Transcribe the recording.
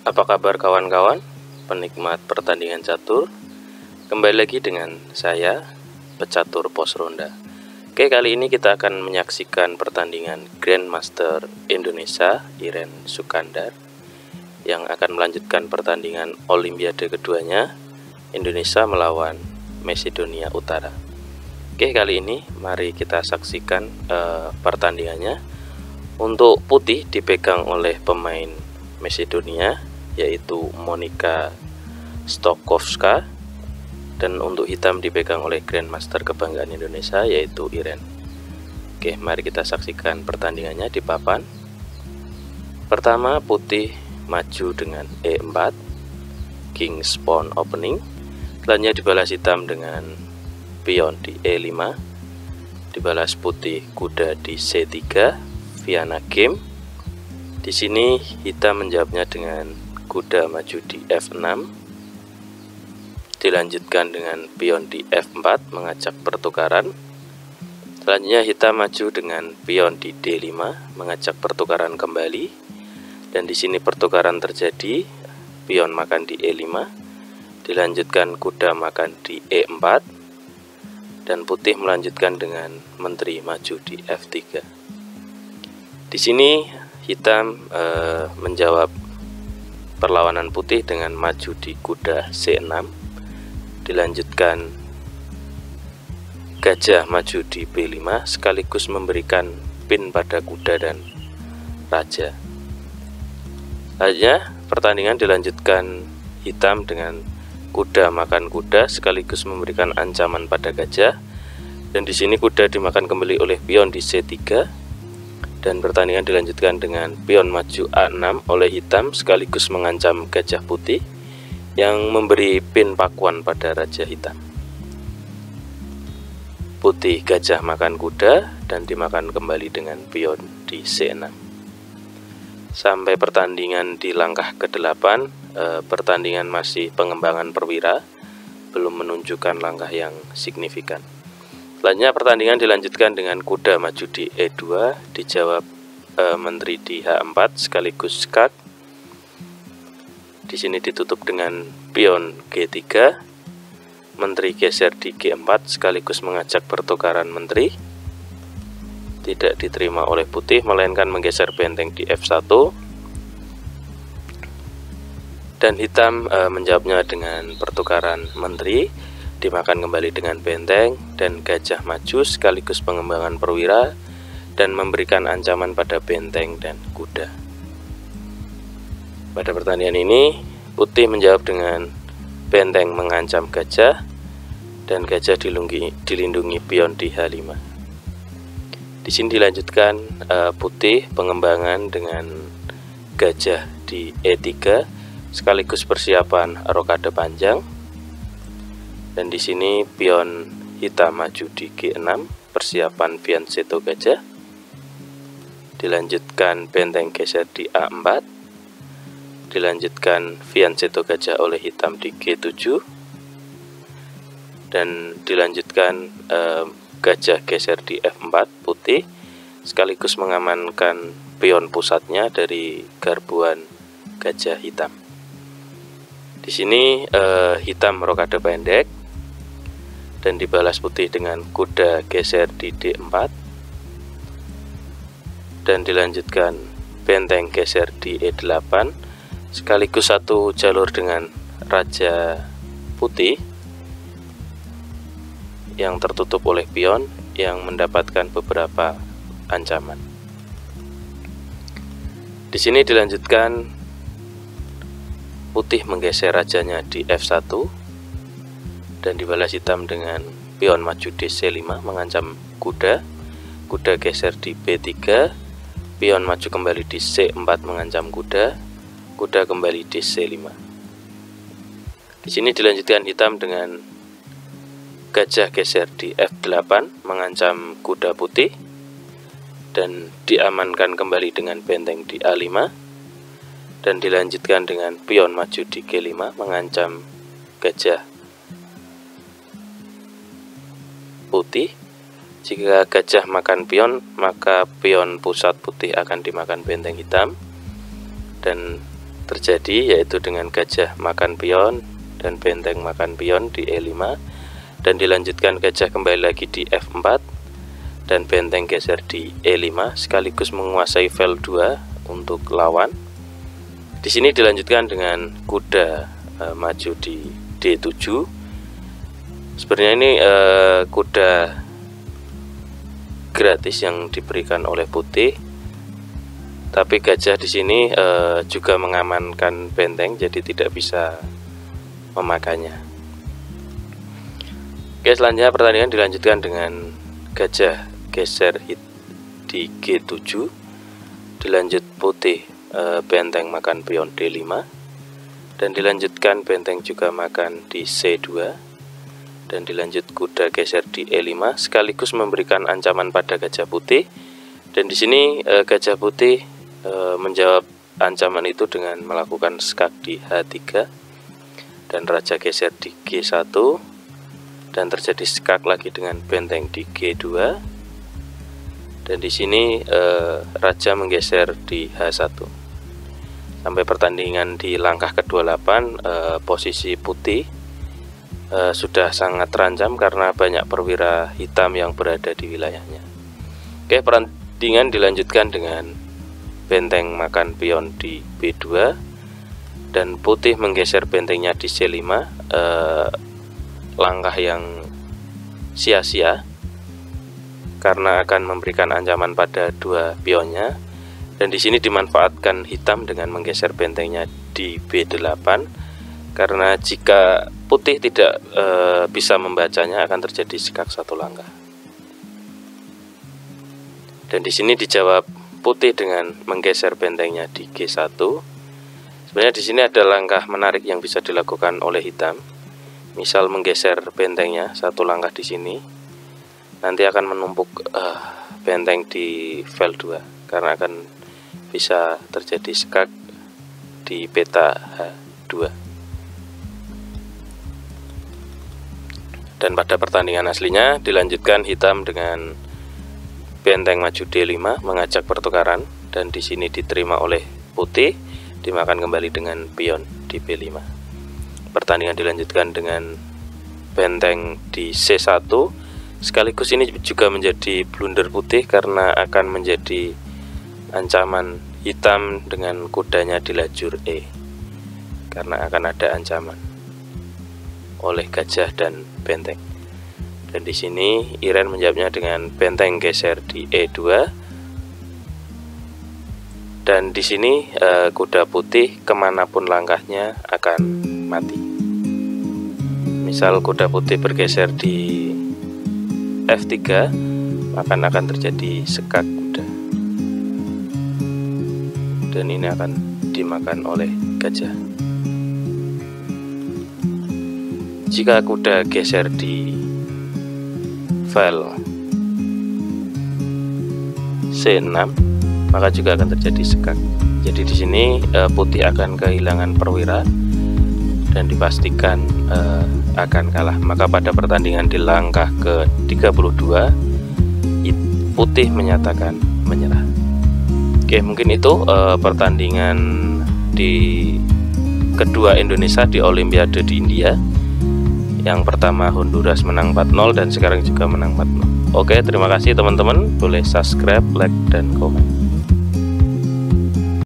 Apa kabar kawan-kawan, penikmat pertandingan catur? Kembali lagi dengan saya, pecatur pos ronda. Oke, kali ini kita akan menyaksikan pertandingan Grandmaster Indonesia Iren Sukandar yang akan melanjutkan pertandingan Olimpiade keduanya, Indonesia melawan Macedonia Utara. Oke, kali ini mari kita saksikan pertandingannya. Untuk putih dipegang oleh pemain Macedonia, yaitu Monika Stokovska, dan untuk hitam dipegang oleh Grandmaster kebanggaan Indonesia, yaitu Iren. Oke, mari kita saksikan pertandingannya di papan. Pertama, putih maju dengan E4, King's Pawn opening. Selanjutnya dibalas hitam dengan pion di E5, dibalas putih kuda di C3, Viana game. Di sini hitam menjawabnya dengan kuda maju di F6, dilanjutkan dengan pion di F4 mengajak pertukaran. Selanjutnya hitam maju dengan pion di D5 mengajak pertukaran kembali, dan di sini pertukaran terjadi, pion makan di E5, dilanjutkan kuda makan di E4, dan putih melanjutkan dengan menteri maju di F3. Di sini hitam menjawab perlawanan putih dengan maju di kuda C6, dilanjutkan gajah maju di B5 sekaligus memberikan pin pada kuda dan raja. Selanjutnya pertandingan dilanjutkan hitam dengan kuda makan kuda sekaligus memberikan ancaman pada gajah, dan di sini kuda dimakan kembali oleh pion di C3, dan pertandingan dilanjutkan dengan pion maju A6 oleh hitam sekaligus mengancam gajah putih yang memberi pin pakuan pada raja hitam. Putih gajah makan kuda dan dimakan kembali dengan pion di C6. Sampai pertandingan di langkah ke-8, pertandingan masih pengembangan perwira, belum menunjukkan langkah yang signifikan. Selanjutnya pertandingan dilanjutkan dengan kuda maju di E2, dijawab menteri di H4 sekaligus skak. Di sini ditutup dengan pion G3, menteri geser di G4 sekaligus mengajak pertukaran menteri. Tidak diterima oleh putih, melainkan menggeser benteng di F1, dan hitam menjawabnya dengan pertukaran menteri, dimakan kembali dengan benteng, dan gajah maju sekaligus pengembangan perwira dan memberikan ancaman pada benteng dan kuda. Pada pertandingan ini putih menjawab dengan benteng mengancam gajah, dan gajah dilindungi pion di H5. Di sini dilanjutkan putih pengembangan dengan gajah di E3 sekaligus persiapan rokade panjang. Dan di sini pion hitam maju di G6, persiapan fianchetto gajah. Dilanjutkan benteng geser di A4. Dilanjutkan fianchetto gajah oleh hitam di G7. Dan dilanjutkan gajah geser di F4 putih, sekaligus mengamankan pion pusatnya dari garbuan gajah hitam. Di sini hitam rokade pendek, dan dibalas putih dengan kuda geser di D4, dan dilanjutkan benteng geser di E8 sekaligus satu jalur dengan raja putih yang tertutup oleh pion yang mendapatkan beberapa ancaman. Di sini dilanjutkan putih menggeser rajanya di F1 dan dibalas hitam dengan pion maju di C5 mengancam kuda, kuda geser di B3, pion maju kembali di C4 mengancam kuda, kuda kembali di C5. Di sini dilanjutkan hitam dengan gajah geser di F8 mengancam kuda putih, dan diamankan kembali dengan benteng di A5, dan dilanjutkan dengan pion maju di G5 mengancam gajah putih. Jika gajah makan pion, maka pion pusat putih akan dimakan benteng hitam, dan terjadi, yaitu dengan gajah makan pion dan benteng makan pion di E5, dan dilanjutkan gajah kembali lagi di F4 dan benteng geser di E5 sekaligus menguasai file 2 untuk lawan. Di sini dilanjutkan dengan kuda maju di D7. Sebenarnya ini kuda gratis yang diberikan oleh putih, tapi gajah di sini juga mengamankan benteng, jadi tidak bisa memakannya. Oke, selanjutnya pertandingan dilanjutkan dengan gajah geser hit di G7, dilanjut putih benteng makan pion D5, dan dilanjutkan benteng juga makan di C2, dan dilanjut kuda geser di E5 sekaligus memberikan ancaman pada gajah putih. Dan di sini gajah putih menjawab ancaman itu dengan melakukan skak di H3 dan raja geser di G1, dan terjadi skak lagi dengan benteng di G2, dan di sini raja menggeser di H1. Sampai pertandingan di langkah ke-28, posisi putih sudah sangat terancam karena banyak perwira hitam yang berada di wilayahnya. Oke, pertandingan dilanjutkan dengan benteng makan pion di B2 dan putih menggeser bentengnya di C5, langkah yang sia-sia karena akan memberikan ancaman pada dua pionnya. Dan di sini dimanfaatkan hitam dengan menggeser bentengnya di B8, karena jika putih tidak bisa membacanya akan terjadi skak satu langkah. Dan di sini dijawab putih dengan menggeser bentengnya di G1. Sebenarnya di sini ada langkah menarik yang bisa dilakukan oleh hitam. Misal menggeser bentengnya satu langkah di sini, nanti akan menumpuk benteng di file 2 karena akan bisa terjadi skak di peta H2. Dan pada pertandingan aslinya dilanjutkan hitam dengan benteng maju D5 mengajak pertukaran, dan di sini diterima oleh putih, dimakan kembali dengan pion di B5. Pertandingan dilanjutkan dengan benteng di C1, sekaligus ini juga menjadi blunder putih karena akan menjadi ancaman hitam dengan kudanya di lajur E, karena akan ada ancaman oleh gajah dan benteng. Dan di sini Iren menjawabnya dengan benteng geser di E2, dan di sini kuda putih kemanapun langkahnya akan mati. Misal kuda putih bergeser di F3, maka akan terjadi skak kuda, dan ini akan dimakan oleh gajah. Jika kuda geser di file C6, maka juga akan terjadi skak. Jadi di sini putih akan kehilangan perwira dan dipastikan akan kalah. Maka pada pertandingan di langkah ke-32, putih menyatakan menyerah. Oke, mungkin itu pertandingan di kedua Indonesia di Olimpiade di India. Yang pertama Honduras menang 4-0 dan sekarang juga menang 4-0. Oke, terima kasih teman-teman. Boleh subscribe, like, dan komen.